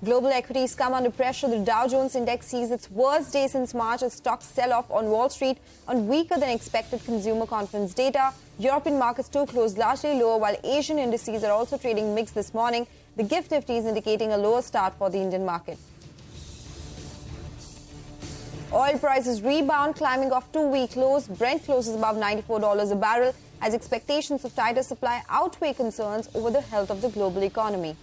Global equities come under pressure. The Dow Jones Index sees its worst day since March as stocks sell off on Wall Street on weaker than expected consumer confidence data. European markets too closed largely lower, while Asian indices are also trading mixed this morning. The GIFT Nifty is indicating a lower start for the Indian market. Oil prices rebound, climbing off two-week lows. Brent closes above $94 a barrel as expectations of tighter supply outweigh concerns over the health of the global economy.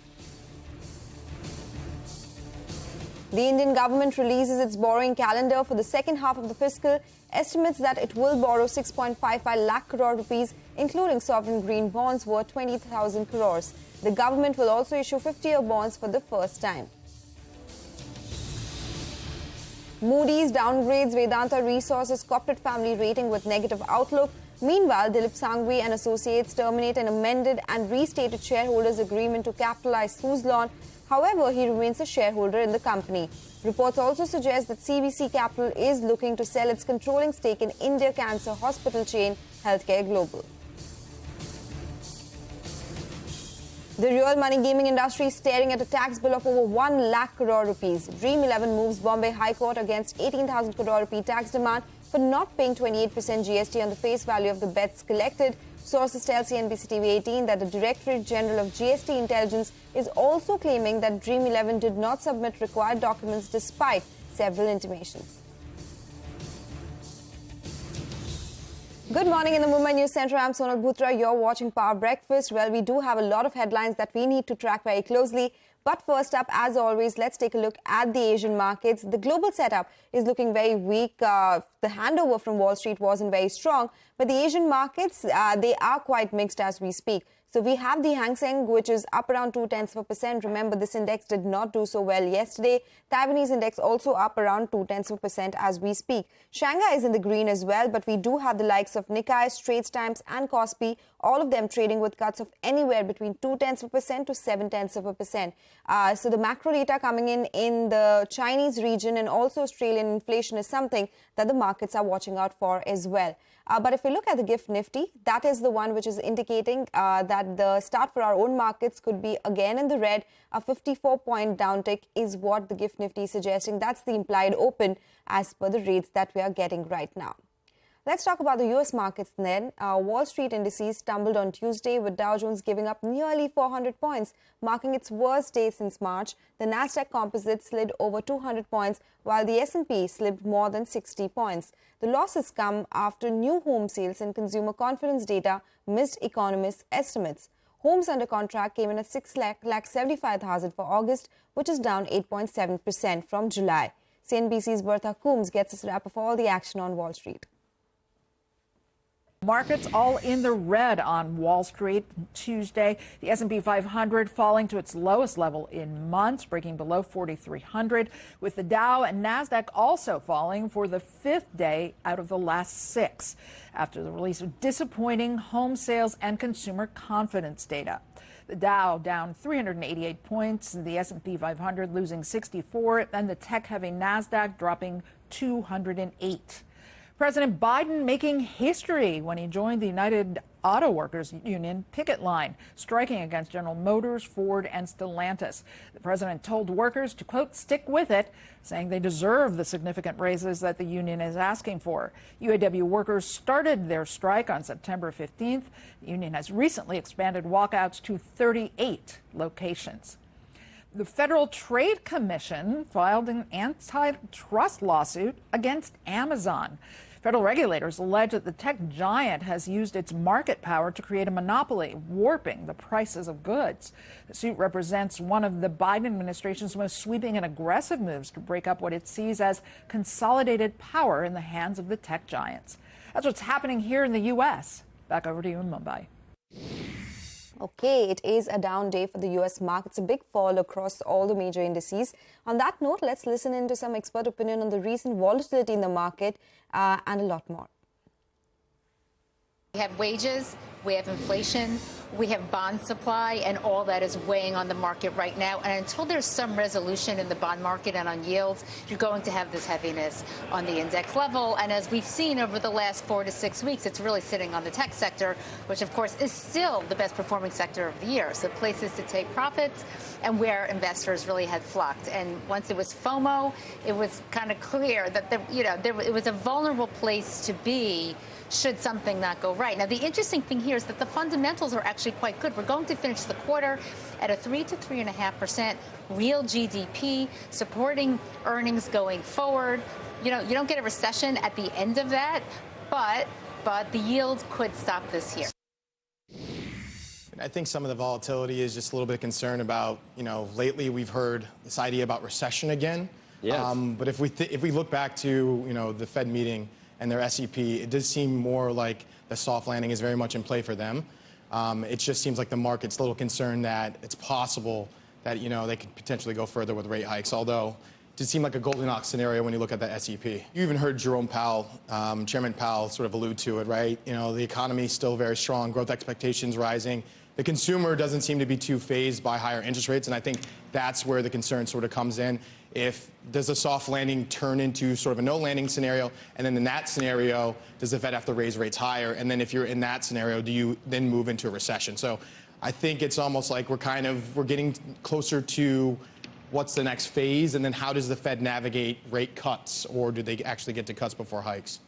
The Indian government releases its borrowing calendar for the second half of the fiscal, estimates that it will borrow 6.55 lakh crore rupees, including sovereign green bonds worth 20,000 crores. The government will also issue 50-year bonds for the first time. Moody's downgrades Vedanta Resources' corporate family rating with negative outlook. Meanwhile, Dilip Sanghvi and associates terminate an amended and restated shareholders' agreement to capitalize Suzlon. However, he remains a shareholder in the company. Reports also suggest that CBC Capital is looking to sell its controlling stake in India cancer hospital chain Healthcare Global. The real money gaming industry is staring at a tax bill of over 1 lakh crore rupees. Dream 11 moves Bombay High Court against 18,000 crore rupee tax demand for not paying 28% GST on the face value of the bets collected. Sources tell CNBC TV 18 that the Directorate General of GST Intelligence is also claiming that Dream 11 did not submit required documents despite several intimations. Good morning in the Mumbai News Center. I'm Sonal Bhutra. You're watching Power Breakfast. Well, we do have a lot of headlines that we need to track very closely. But first up, as always, let's take a look at the Asian markets. The global setup is looking very weak. The handover from Wall Street wasn't very strong. But the Asian markets, they are quite mixed as we speak. So we have the Hang Seng, which is up around 0.2%. Remember, this index did not do so well yesterday. Taiwanese index also up around 0.2% as we speak. Shanghai is in the green as well, but we do have the likes of Nikkei, Straits Times and Kospi, all of them trading with cuts of anywhere between 0.2% to 0.7%. So the macro data coming in the Chinese region and also Australian inflation is something that the markets are watching out for as well. But if we look at the GIFT Nifty, that is the one which is indicating that the start for our own markets could be again in the red. A 54-point downtick is what the GIFT Nifty is suggesting. That's the implied open as per the rates that we are getting right now. Let's talk about the U.S. markets then. Wall Street indices stumbled on Tuesday with Dow Jones giving up nearly 400 points, marking its worst day since March. The Nasdaq Composite slid over 200 points, while the S&P slipped more than 60 points. The losses come after new home sales and consumer confidence data missed economists' estimates. Homes under contract came in at 675,000 for August, which is down 8.7% from July. CNBC's Bertha Coombs gets us a wrap of all the action on Wall Street. Markets all in the red on Wall Street Tuesday. The S&P 500 falling to its lowest level in months, breaking below 4,300, with the Dow and Nasdaq also falling for the fifth day out of the last six after the release of disappointing home sales and consumer confidence data. The Dow down 388 points, the S&P 500 losing 64, and the tech-heavy Nasdaq dropping 208. President Biden making history when he joined the United Auto Workers Union picket line, striking against General Motors, Ford, and Stellantis. The president told workers to, quote, stick with it, saying they deserve the significant raises that the union is asking for. UAW workers started their strike on September 15th. The union has recently expanded walkouts to 38 locations. The Federal Trade Commission filed an antitrust lawsuit against Amazon. Federal regulators allege that the tech giant has used its market power to create a monopoly, warping the prices of goods. The suit represents one of the Biden administration's most sweeping and aggressive moves to break up what it sees as consolidated power in the hands of the tech giants. That's what's happening here in the U.S. Back over to you in Mumbai. Okay, it is a down day for the U.S. markets, a big fall across all the major indices. On that note, let's listen into some expert opinion on the recent volatility in the market and a lot more. We have wages, we have inflation, we have bond supply, and all that is weighing on the market right now. And until there's some resolution in the bond market and on yields, you're going to have this heaviness on the index level. And as we've seen over the last 4 to 6 weeks, it's really sitting on the tech sector, which of course is still the best performing sector of the year. So places to take profits and where investors really had flocked. And once it was FOMO, it was kind of clear that it was a vulnerable place to be should something not go right. Now, the interesting thing here is that the fundamentals are actually quite good. We're going to finish the quarter at a 3 to 3.5% real GDP, supporting earnings going forward. You don't get a recession at the end of that, but the yield could stop this year. I think some of the volatility is just a little bit of concern about, lately we've heard this idea about recession again. Yes. But if we look back to, the Fed meeting and their SEP, it does seem more like the soft landing is very much in play for them. It just seems like the market's a little concerned that it's possible that, they could potentially go further with rate hikes, although it did seem like a Goldilocks scenario when you look at the SEP. You even heard Jerome Powell, Chairman Powell, sort of allude to it, right? The economy is still very strong, growth expectations rising. The consumer doesn't seem to be too fazed by higher interest rates, and I think that's where the concern sort of comes in. Does a soft landing turn into sort of a no landing scenario, and then in that scenario, does the Fed have to raise rates higher? And then if you're in that scenario, do you then move into a recession? So I think it's almost like we're getting closer to what's the next phase, and then how does the Fed navigate rate cuts, or do they actually get to cuts before hikes?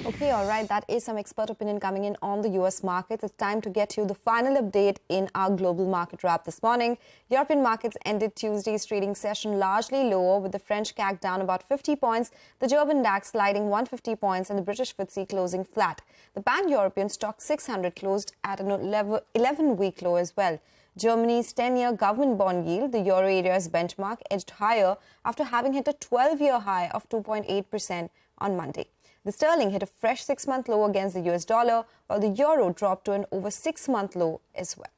Okay, all right. That is some expert opinion coming in on the U.S. markets. It's time to get you the final update in our global market wrap this morning. European markets ended Tuesday's trading session largely lower, with the French CAC down about 50 points, the German DAX sliding 150 points, and the British FTSE closing flat. The pan-European stock 600 closed at an 11-week low as well. Germany's 10-year government bond yield, the euro area's benchmark, edged higher after having hit a 12-year high of 2.8% on Monday. The sterling hit a fresh 6-month low against the US dollar, while the euro dropped to an over 6-month low as well.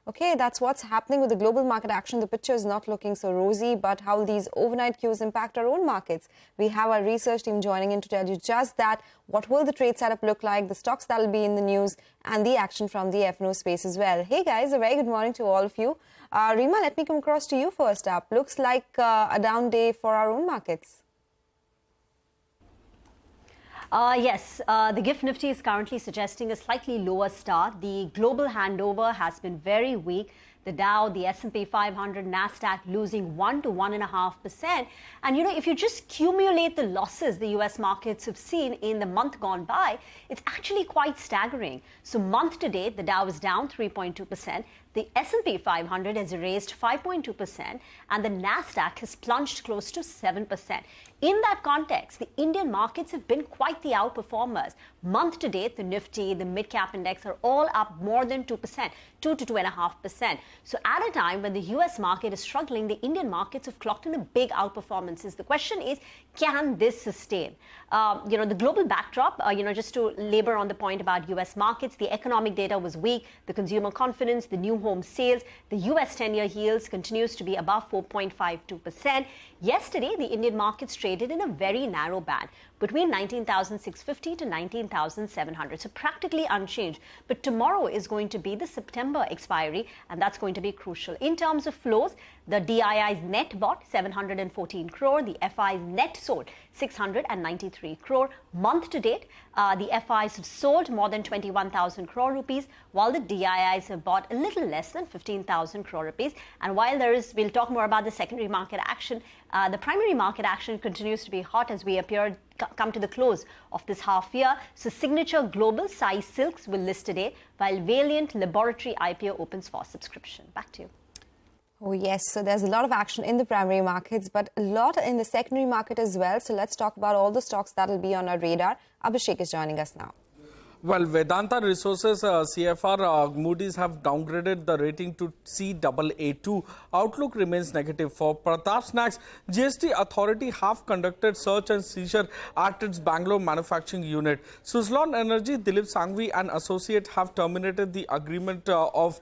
Okay, that's what's happening with the global market action. The picture is not looking so rosy, but how will these overnight cues impact our own markets? We have our research team joining in to tell you just that. What will the trade setup look like, the stocks that will be in the news, and the action from the F&O space as well. Hey guys, a very good morning to all of you. Rima, let me come across to you first up. Looks like a down day for our own markets. Yes, the GIFT Nifty is currently suggesting a slightly lower start. The global handover has been very weak. The Dow, the S&P 500, Nasdaq losing 1 to 1.5%. And, if you just cumulate the losses the U.S. markets have seen in the month gone by, it's actually quite staggering. So month to date, the Dow is down 3.2%. The S&P 500 has erased 5.2%, and the Nasdaq has plunged close to 7%. In that context, the Indian markets have been quite the outperformers. Month to date, the Nifty, the mid-cap index are all up more than 2%, 2 to 2.5%. So at a time when the US market is struggling, the Indian markets have clocked in a big outperformances. The question is, can this sustain? The global backdrop, just to labor on the point about US markets, the economic data was weak, the consumer confidence, the new home sales, the US 10-year yields continues to be above 4.52%. Yesterday, the Indian markets traded in a very narrow band between 19,650 to 19,700, so practically unchanged. But tomorrow is going to be the September expiry, and that's going to be crucial. In terms of flows, the DII's net bought 714 crore, the FI's net sold 693 crore. Month to date, the FIs have sold more than 21,000 crore rupees, while the DIIs have bought a little less than 15,000 crore rupees. And while we'll talk more about the secondary market action, the primary market action continues to be hot as we come to the close of this half year. So Signature Global Size Silks will list today, while Valiant Laboratory IPO opens for subscription. Back to you. Oh, yes. So there's a lot of action in the primary markets, but a lot in the secondary market as well. So let's talk about all the stocks that will be on our radar. Abhishek is joining us now. Well, Vedanta Resources, CFR, Moody's have downgraded the rating to Caa2. Outlook remains negative. For Pratap Snacks, GST authority have conducted search and seizure at its Bangalore manufacturing unit. Suzlon Energy, Dilip Sangvi and associate have terminated the agreement of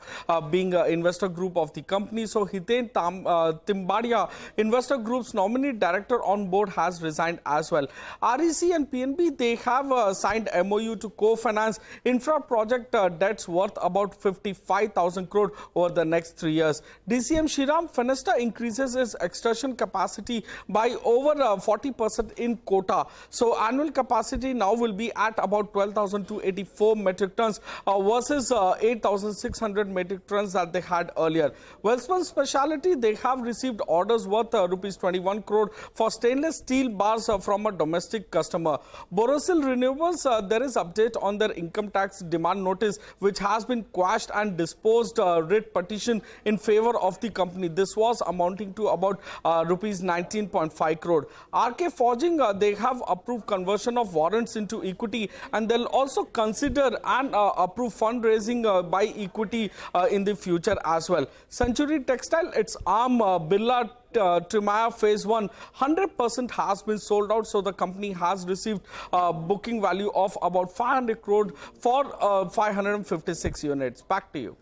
being an investor group of the company. So Hiten Timbadia, investor group's nominee director on board, has resigned as well. REC and PNB, they have signed MOU to co-finance finance infra project debts worth about 55,000 crore over the next 3 years. DCM Shriram Fenesta increases its extrusion capacity by over 40% in quota. So annual capacity now will be at about 12,284 metric tons versus 8,600 metric tons that they had earlier. Welspun Specialty, they have received orders worth rupees 21 crore for stainless steel bars from a domestic customer. Borosil Renewables, there is update on their income tax demand notice, which has been quashed and disposed writ petition in favor of the company. This was amounting to about rupees 19.5 crore. RK Forging, they have approved conversion of warrants into equity, and they'll also consider and approve fundraising by equity in the future as well. Century Textile, its arm Birla Trimaya Phase 1, 100% has been sold out. So the company has received booking value of about 500 crore for 556 units. Back to you.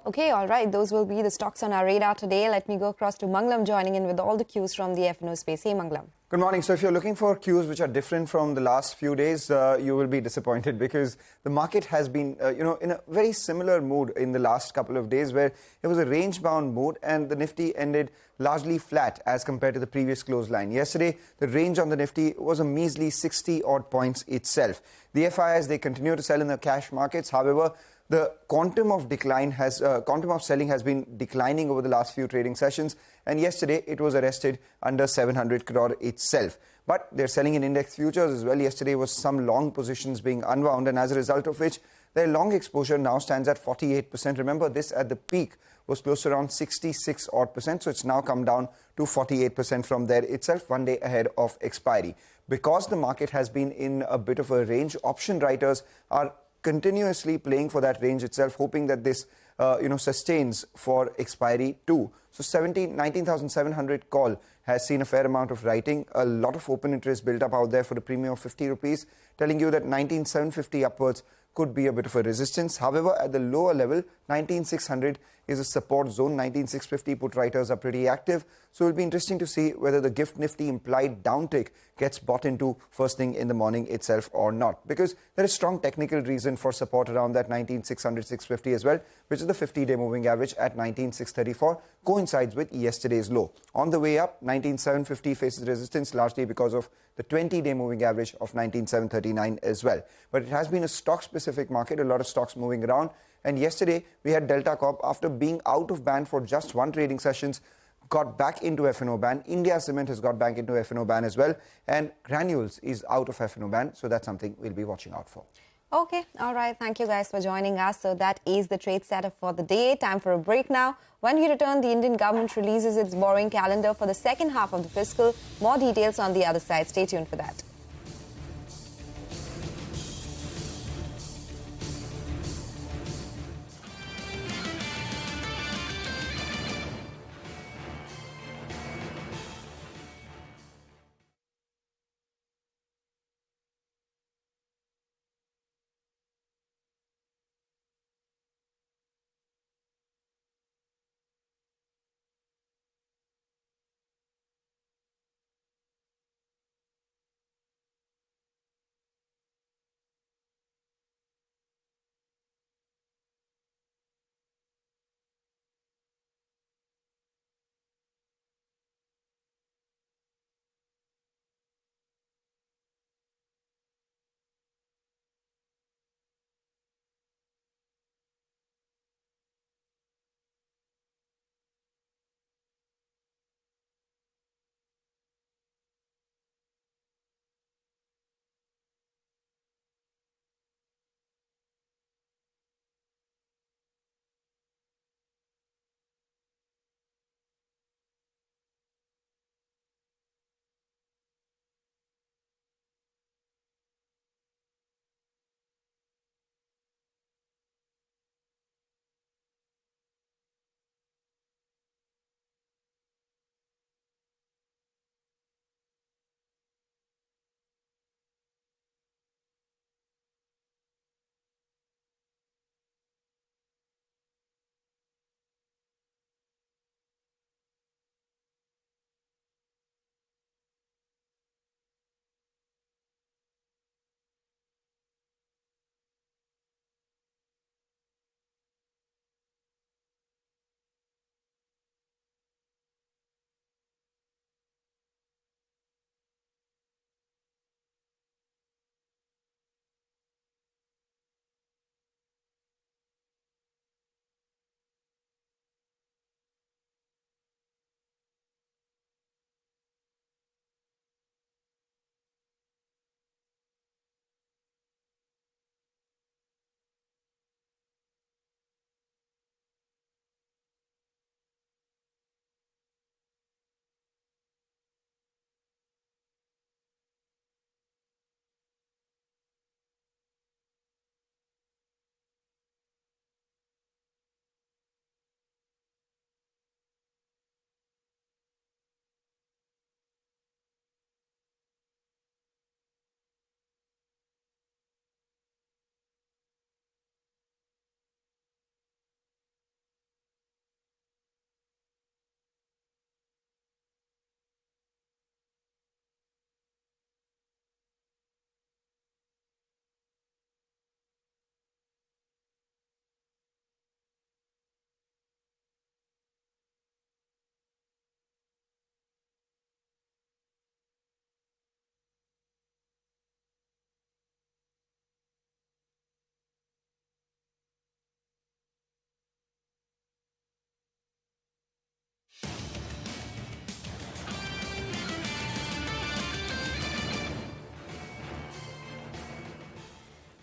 Okay, all right. Those will be the stocks on our radar today. Let me go across to Manglam joining in with all the cues from the F&O space. Hey, Manglam. Good morning. So if you're looking for cues which are different from the last few days, you will be disappointed because the market has been, in a very similar mood in the last couple of days where it was a range-bound mood and the Nifty ended largely flat as compared to the previous close line. Yesterday, the range on the Nifty was a measly 60-odd points itself. The FIs, they continue to sell in the cash markets. However, the quantum of selling has been declining over the last few trading sessions, and yesterday it was arrested under 700 crore itself. But they're selling in index futures as well. Yesterday was some long positions being unwound, and as a result of which their long exposure now stands at 48%. Remember, this at the peak was close to around 66 odd percent, so it's now come down to 48% from there itself, 1 day ahead of expiry. Because the market has been in a bit of a range, option writers are continuously playing for that range itself, hoping that this sustains for expiry too. So 19,700 call has seen a fair amount of writing, a lot of open interest built up out there for the premium of 50 rupees, telling you that 19,750 upwards could be a bit of a resistance. However, at the lower level, 19,600 is a support zone. 19,650 put writers are pretty active. So it will be interesting to see whether the GIFT Nifty implied downtick gets bought into first thing in the morning itself or not. Because there is strong technical reason for support around that 19,600, 650 as well, which is the 50-day moving average at 19,634, coincides with yesterday's low. On the way up, 19,750 faces resistance largely because of the 20-day moving average of 19,739 as well. But it has been a stock-specific market, a lot of stocks moving around. And yesterday, we had Delta Corp, after being out of ban for just one trading sessions, got back into F&O ban. India Cement has got back into F&O ban as well. And Granules is out of F&O ban. So that's something we'll be watching out for. Okay, all right. Thank you guys for joining us. So that is the trade setup for the day. Time for a break now. When we return, the Indian government releases its borrowing calendar for the second half of the fiscal. More details on the other side. Stay tuned for that.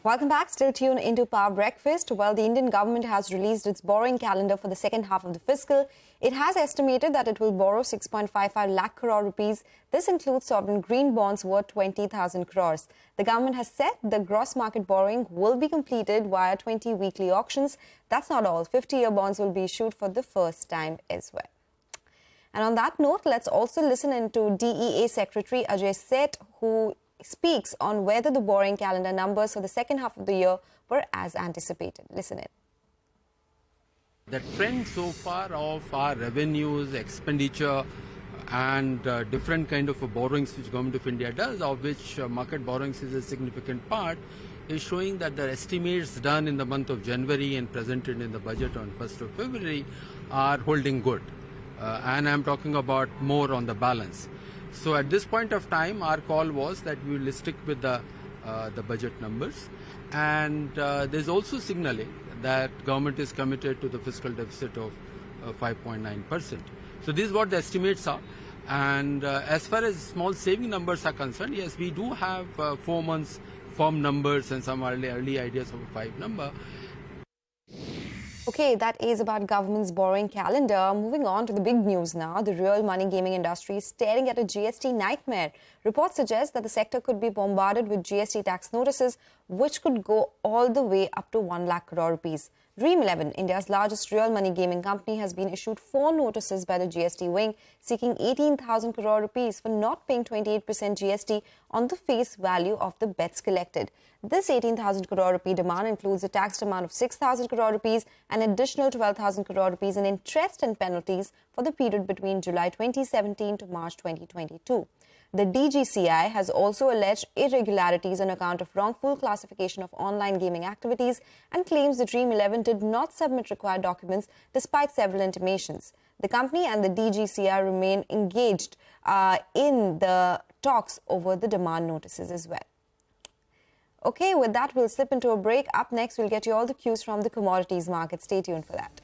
Welcome back. Still tuned into Power Breakfast. Well, the Indian government has released its borrowing calendar for the second half of the fiscal. It has estimated that it will borrow 6.55 lakh crore rupees. This includes sovereign green bonds worth 20,000 crores. The government has said the gross market borrowing will be completed via 20 weekly auctions. That's not all. 50-year bonds will be issued for the first time as well. And on that note, let's also listen into DEA Secretary Ajay Seth, who speaks on whether the borrowing calendar numbers for the second half of the year were as anticipated. Listen in. The trend so far of our revenues, expenditure and different kind of borrowings which Government of India does, of which market borrowings is a significant part, is showing that the estimates done in the month of January and presented in the budget on 1st of February are holding good. And I'm talking about more on the balance. So at this point of time, our call was that we will stick with the budget numbers, and there's also signaling that government is committed to the fiscal deficit of 5.9%. So this is what the estimates are. And as far as small saving numbers are concerned, yes, we do have 4 months firm numbers and some early ideas of a 5 number. Okay, that is about government's borrowing calendar. Moving on to the big news now. The real money gaming industry is staring at a GST nightmare. Reports suggest that the sector could be bombarded with GST tax notices, which could go all the way up to 1 lakh crore rupees. Dream11, India's largest real money gaming company, has been issued 4 notices by the GST wing seeking 18,000 crore rupees for not paying 28% GST on the face value of the bets collected. This 18,000 crore rupee demand includes a tax demand of 6,000 crore rupees and additional 12,000 crore rupees in interest and penalties for the period between July 2017 to March 2022. The DGCI has also alleged irregularities on account of wrongful classification of online gaming activities and claims the Dream11 did not submit required documents despite several intimations. The company and the DGCI remain engaged in the talks over the demand notices as well. Okay, with that, we'll slip into a break. Up next, we'll get you all the cues from the commodities market. Stay tuned for that.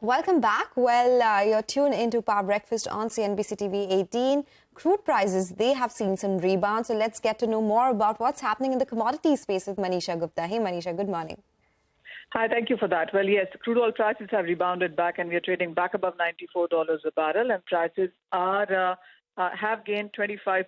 Welcome back. Well, you're tuned into Power Breakfast on CNBC TV 18. Crude prices, they have seen some rebound. So let's get to know more about what's happening in the commodity space with Manisha Gupta. Hey, Manisha, good morning. Hi, thank you for that. Well, yes, crude oil prices have rebounded back and we are trading back above $94 a barrel, and prices are have gained 25%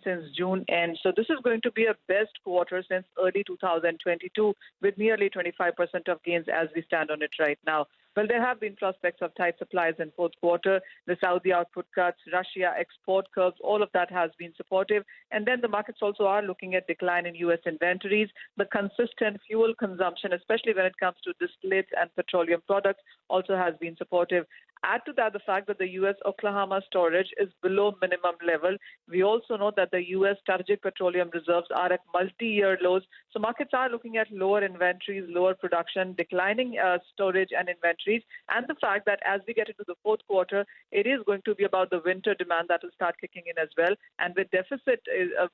since June end. So this is going to be a best quarter since early 2022 with nearly 25% of gains as we stand on it right now. Well, there have been prospects of tight supplies in fourth quarter. The Saudi output cuts, Russia export curbs, all of that has been supportive. And then the markets also are looking at decline in U.S. inventories. The consistent fuel consumption, especially when it comes to distillates and petroleum products, also has been supportive. Add to that the fact that the U.S. Oklahoma storage is below minimum level. We also know that the U.S. strategic petroleum reserves are at multi-year lows. So markets are looking at lower inventories, lower production, declining storage and inventories, and the fact that as we get into the fourth quarter, it is going to be about the winter demand that will start kicking in as well. And with deficit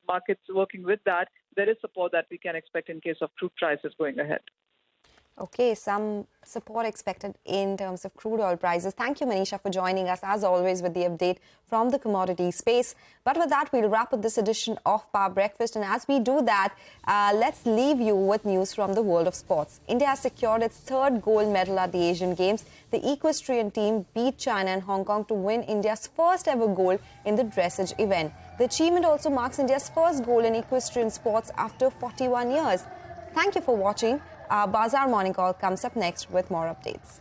markets working with that, there is support that we can expect in case of crude prices going ahead. Okay, some support expected in terms of crude oil prices. Thank you, Manisha, for joining us, as always, with the update from the commodity space. But with that, we'll wrap up this edition of Power Breakfast. And as we do that, let's leave you with news from the world of sports. India has secured its third gold medal at the Asian Games. The equestrian team beat China and Hong Kong to win India's first ever gold in the dressage event. The achievement also marks India's first gold in equestrian sports after 41 years. Thank you for watching. Our Bazaar Morning Call comes up next with more updates.